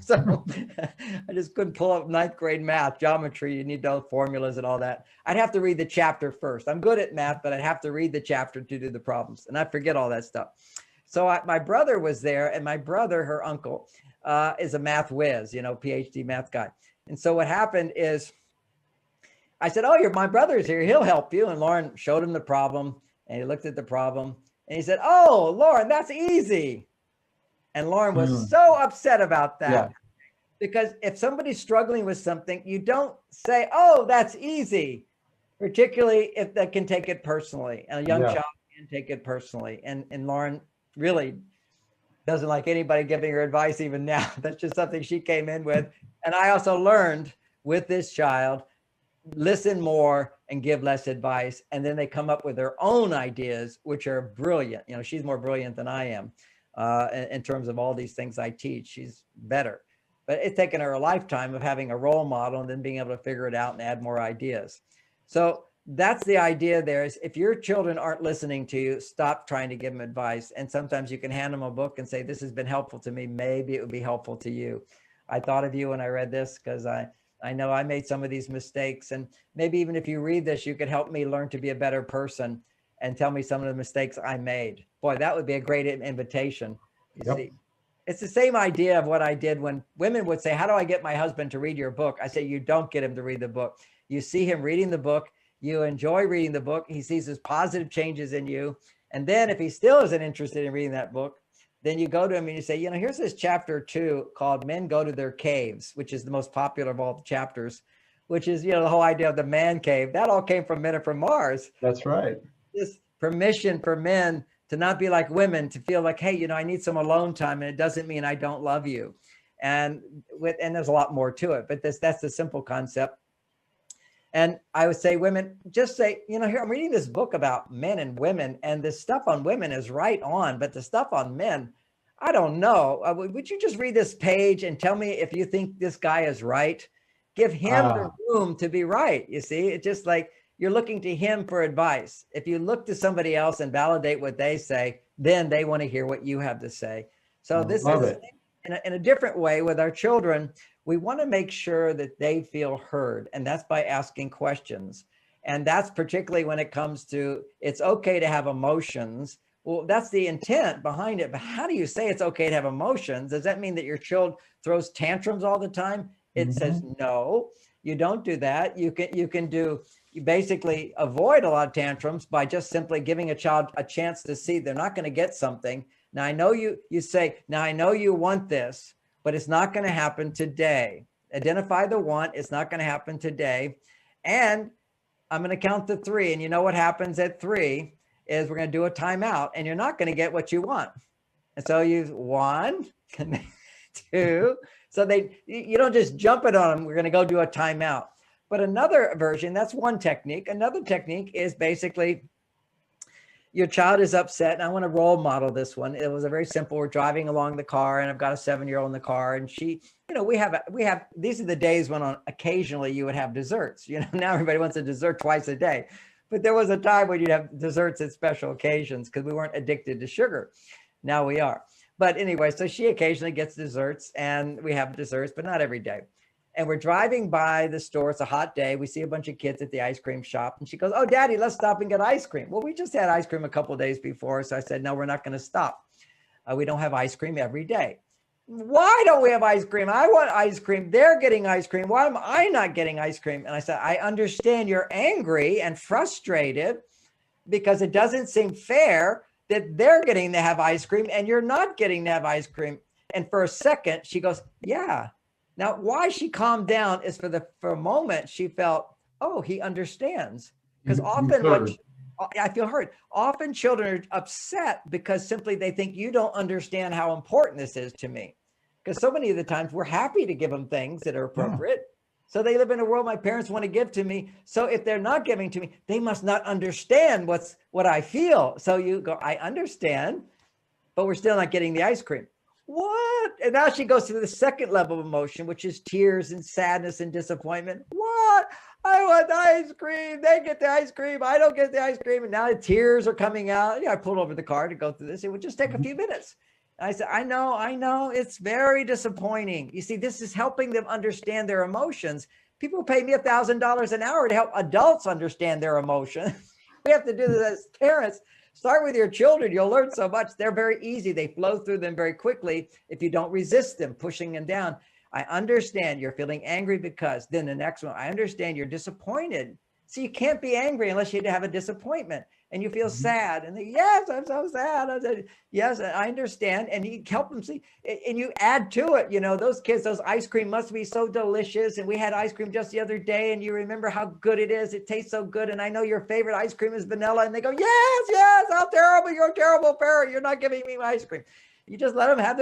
S2: So I just couldn't pull up 9th grade math, geometry, you need those formulas and all that. I'd have to read the chapter first. I'm good at math, but I'd have to read the chapter to do the problems. And I forget all that stuff. So my brother was there, and my brother, her uncle, is a math whiz, Ph.D. math guy. And so what happened is I said, oh, my brother's here, he'll help you. And Lauren showed him the problem. And he looked at the problem and he said, oh, Lauren, that's easy. And Lauren was so upset about that because if somebody's struggling with something, you don't say, oh, that's easy, particularly if they can take it personally. And a young child can take it personally. And Lauren really doesn't like anybody giving her advice even now. That's just something she came in with. And I also learned with this child, listen more and give less advice. And then they come up with their own ideas, which are brilliant. She's more brilliant than I am in terms of all these things I teach. She's better, but it's taken her a lifetime of having a role model and then being able to figure it out and add more ideas. So that's the idea there is if your children aren't listening to you, stop trying to give them advice. And sometimes you can hand them a book and say, this has been helpful to me. Maybe it would be helpful to you. I thought of you when I read this because I know I made some of these mistakes, and maybe even if you read this, you could help me learn to be a better person and tell me some of the mistakes I made. Boy, that would be a great invitation. You see, it's the same idea of what I did when women would say, how do I get my husband to read your book? I say, you don't get him to read the book. You see him reading the book. You enjoy reading the book. He sees his positive changes in you. And then if he still isn't interested in reading that book, then you go to him and you say, here's this chapter 2 called Men Go to Their Caves, which is the most popular of all the chapters, which is, the whole idea of the man cave. That all came from Men Are From Mars.
S1: That's right.
S2: This permission for men to not be like women, to feel like, hey, I need some alone time, and it doesn't mean I don't love you. And there's a lot more to it, but that's the simple concept. And I would say, women, just say, here, I'm reading this book about men and women, and the stuff on women is right on, but the stuff on men, I don't know. Would you just read this page and tell me if you think this guy is right? Give him the room to be right. You see, it's just like you're looking to him for advice. If you look to somebody else and validate what they say, then they want to hear what you have to say. So this is in a different way with our children. We want to make sure that they feel heard, and that's by asking questions. And that's particularly when it comes to, it's okay to have emotions. Well, that's the intent behind it. But how do you say it's okay to have emotions? Does that mean that your child throws tantrums all the time? It says, no, you don't do that. You basically avoid a lot of tantrums by just simply giving a child a chance to see they're not going to get something. Now, I know you say, now I know you want this, but it's not going to happen today. Identify the want. It's not going to happen today. And I'm going to count to 3. And you know what happens at 3 is we're going to do a timeout, and you're not going to get what you want. And so you 1, 2. So you don't just jump it on them. We're going to go do a timeout. But another version, that's one technique. Another technique is basically your child is upset, and I want to role model this one. It was a very simple. We're driving along the car, and I've got a 7-year-old in the car, and she, we have. These are the days when occasionally you would have desserts. Now everybody wants a dessert twice a day, But there was a time when you'd have desserts at special occasions because we weren't addicted to sugar. Now we are. But anyway, so she occasionally gets desserts and we have desserts, but not every day. And we're driving by the store. It's a hot day. We see a bunch of kids at the ice cream shop. And she goes, "Oh, Daddy, let's stop and get ice cream." Well, we just had ice cream a couple of days before. So I said, "No, we're not going to stop. We don't have ice cream every day." "Why don't we have ice cream? I want ice cream. They're getting ice cream. Why am I not getting ice cream?" And I said, "I understand you're angry and frustrated because it doesn't seem fair that they're getting to have ice cream and you're not getting to have ice cream." And for a second, she goes, "Yeah." Now, why she calmed down is for a moment, she felt, "Oh, he understands." Because often I feel heard. Often children are upset because simply they think you don't understand how important this is to me. Because so many of the times we're happy to give them things that are appropriate. So they live in a world my parents want to give to me. So if they're not giving to me, they must not understand what I feel. So you go, "I understand, but we're still not getting the ice cream." What? And now she goes to the second level of emotion, which is tears and sadness and disappointment. What? "I want the ice cream. They get the ice cream. I don't get the ice cream." And now the tears are coming out. I pulled over the car to go through this. It would just take a few minutes. I said, I know. It's very disappointing. You see, this is helping them understand their emotions. People pay me $1,000 an hour to help adults understand their emotions. We have to do this as parents. Start with your children. You'll learn so much. They're very easy. They flow through them very quickly if you don't resist them, pushing them down. "I understand you're feeling angry because," then the next one, "I understand you're disappointed." So you can't be angry unless you have a disappointment and you feel sad. And they, "Yes, I'm so sad." I said, "Yes, I understand." And you help them see, and you add to it, those kids, those ice cream must be so delicious. And we had ice cream just the other day and you remember how good it is. It tastes so good. And I know your favorite ice cream is vanilla. And they go, yes, how terrible. You're a terrible parent. You're not giving me my ice cream. You just let them have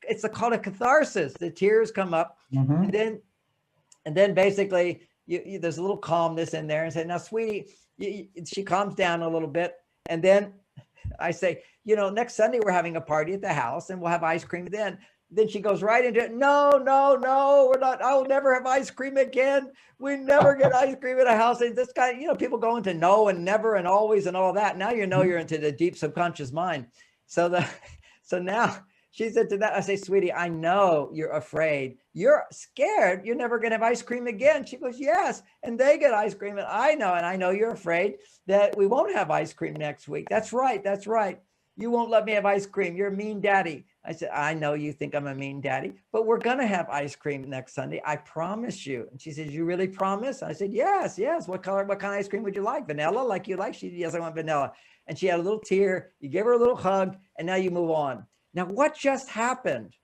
S2: it's called a catharsis. The tears come up. And then basically there's a little calmness in there and say, "Now, sweetie," she calms down a little bit. And then I say, "Next Sunday we're having a party at the house and we'll have ice cream then." Then she goes right into it. No, we're not. I'll never have ice cream again. We never get ice cream at a house. And this guy, people go into no and never and always and all that. Now you're into the deep subconscious mind. So now she said to that, I say, "Sweetie, I know you're afraid. You're scared. You're never going to have ice cream again." She goes, "Yes. And they get ice cream. And I know you're afraid that we won't have ice cream next week." That's right. "You won't let me have ice cream. You're a mean daddy." I said, "I know you think I'm a mean daddy, but we're going to have ice cream next Sunday. I promise you." And she says, "You really promise?" I said, Yes. What kind of ice cream would you like? Vanilla like you like?" She said, "Yes, I want vanilla." And she had a little tear. You give her a little hug and now you move on. Now, what just happened?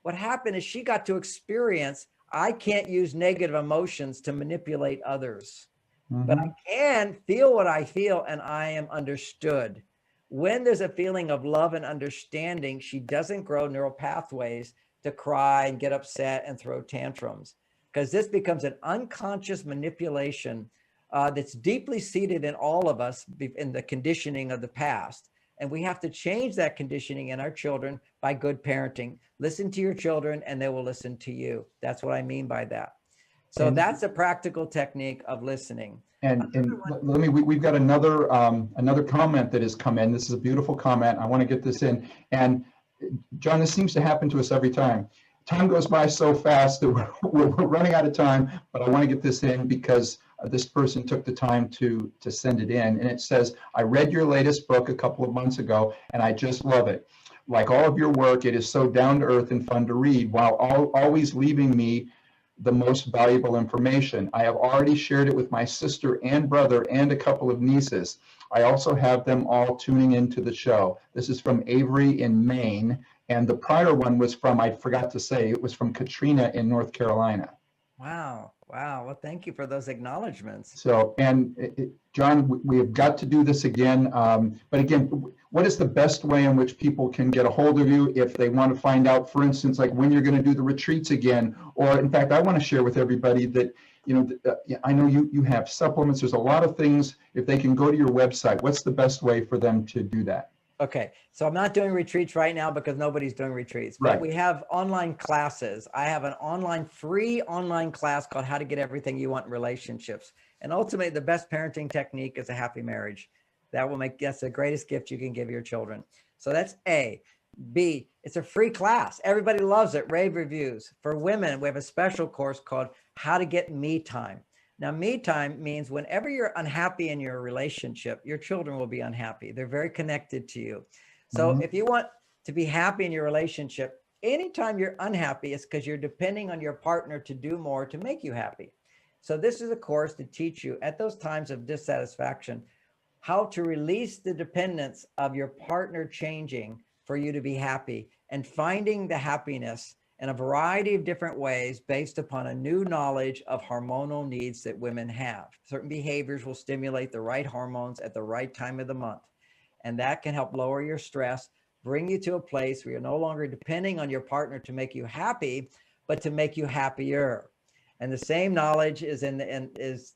S2: What happened is she got to experience, I can't use negative emotions to manipulate others, but I can feel what I feel and I am understood. When there's a feeling of love and understanding, she doesn't grow neural pathways to cry and get upset and throw tantrums, because this becomes an unconscious manipulation that's deeply seated in all of us in the conditioning of the past. And we have to change that conditioning in our children by good parenting. Listen to your children and they will listen to you. That's what I mean by that. So that's a practical technique of listening.
S1: And we've got another comment that has come in. This is a beautiful comment. I want to get this in. And John, this seems to happen to us every time. Time goes by so fast that we're running out of time, but I want to get this in because this person took the time to send it in. And it says, "I read your latest book a couple of months ago, and I just love it. Like all of your work, it is so down to earth and fun to read, while always leaving me the most valuable information. I have already shared it with my sister and brother and a couple of nieces. I also have them all tuning into the show." This is from Avery in Maine. And the prior one was from, I forgot to say, it was from Katrina in North Carolina.
S2: Wow. Well, thank you for those acknowledgments.
S1: So, and John, we have got to do this again. But again, what is the best way in which people can get a hold of you if they want to find out, for instance, like when you're going to do the retreats again? Or in fact, I want to share with everybody that, I know you have supplements. There's a lot of things. If they can go to your website, what's the best way for them to do that?
S2: Okay, so I'm not doing retreats right now because nobody's doing retreats, but we have online classes. I have an free online class called How to Get Everything You Want in Relationships. And ultimately, the best parenting technique is a happy marriage. That's the greatest gift you can give your children. So that's A. B, it's a free class. Everybody loves it. Rave reviews. For women, we have a special course called How to Get Me Time. Now, me time means whenever you're unhappy in your relationship, your children will be unhappy. They're very connected to you. So if you want to be happy in your relationship, anytime you're unhappy, it's because you're depending on your partner to do more to make you happy. So this is a course to teach you at those times of dissatisfaction, how to release the dependence of your partner changing for you to be happy, and finding the happiness in a variety of different ways based upon a new knowledge of hormonal needs that women have. Certain behaviors will stimulate the right hormones at the right time of the month. And that can help lower your stress, bring you to a place where you're no longer depending on your partner to make you happy, but to make you happier. And the same knowledge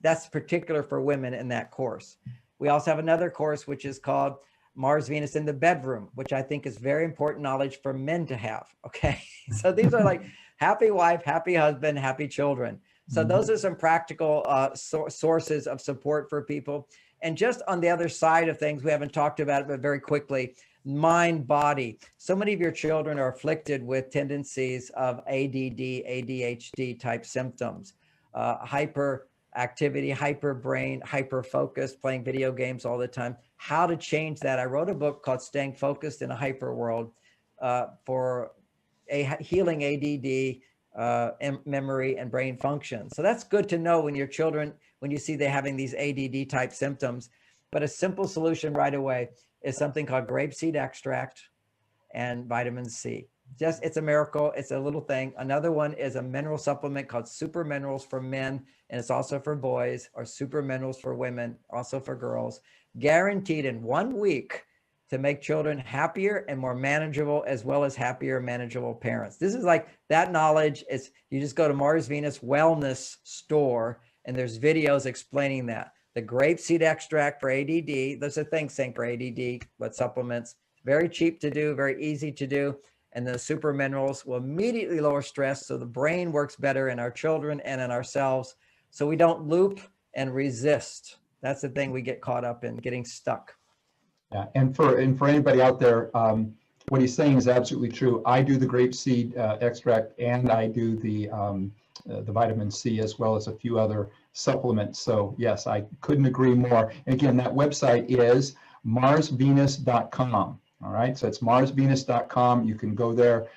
S2: that's particular for women in that course. We also have another course, which is called Mars, Venus in the Bedroom, which I think is very important knowledge for men to have. Okay. So these are like happy wife, happy husband, happy children. So those are some practical sources of support for people. And just on the other side of things, we haven't talked about it, but very quickly, mind, body. So many of your children are afflicted with tendencies of ADD, ADHD type symptoms, hyperactivity, hyperbrain, hyperfocus, playing video games all the time. How to change that. I wrote a book called Staying Focused in a Hyper World for healing ADD, memory, and brain function. So that's good to know when your children, when you see they're having these ADD type symptoms. But a simple solution right away is something called grapeseed extract and vitamin C. It's a miracle. It's a little thing. Another one is a mineral supplement called Super Minerals for men, and it's also for boys, or Super Minerals for women, also for girls, guaranteed in 1 week to make children happier and more manageable, as well as happier, manageable parents. This is like that knowledge. You just go to Mars Venus Wellness store, and there's videos explaining that. The grapeseed extract for ADD, there's a think tank for ADD, but supplements, very cheap to do, very easy to do. And the super minerals will immediately lower stress, so the brain works better in our children and in ourselves, so we don't loop and resist. That's the thing we get caught up in, getting stuck.
S1: Yeah, and for anybody out there, what he's saying is absolutely true. I do the grapeseed extract, and I do the vitamin C, as well as a few other supplements. So yes, I couldn't agree more. And again, that website is marsvenus.com. All right, so it's marsvenus.com. You can go there.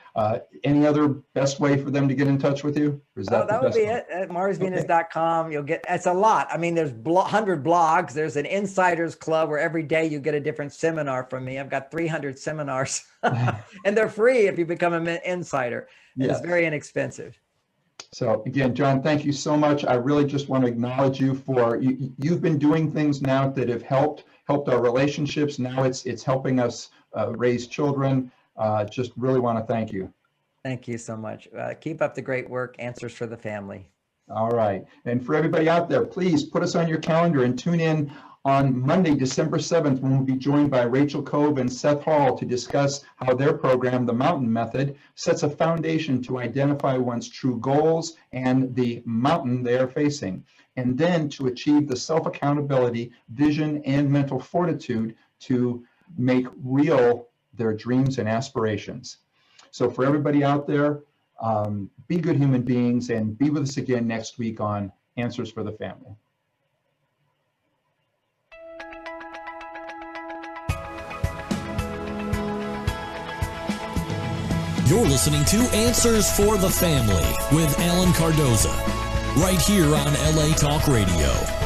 S1: Any other best way for them to get in touch with you? Or is that
S2: would be it. At marsvenus.com, okay. You'll get, it's a lot. I mean, there's 100 blogs. There's an insiders club where every day you get a different seminar from me. I've got 300 seminars and they're free if you become an insider. And yes. It's very inexpensive.
S1: So again, John, thank you so much. I really just want to acknowledge you for, you've been doing things now that have helped our relationships. Now it's helping us raise children. Just really want to thank you.
S2: Thank you so much. Keep up the great work. Answers for the Family.
S1: All right. And for everybody out there, please put us on your calendar and tune in on Monday, December 7th, when we'll be joined by Rachel Cove and Seth Hall to discuss how their program, The Mountain Method, sets a foundation to identify one's true goals and the mountain they are facing, and then to achieve the self-accountability, vision, and mental fortitude to make real their dreams and aspirations. So for everybody out there, be good human beings, and be with us again next week on Answers for the Family.
S3: You're listening to Answers for the Family with Alan Cardoza, right here on LA Talk Radio.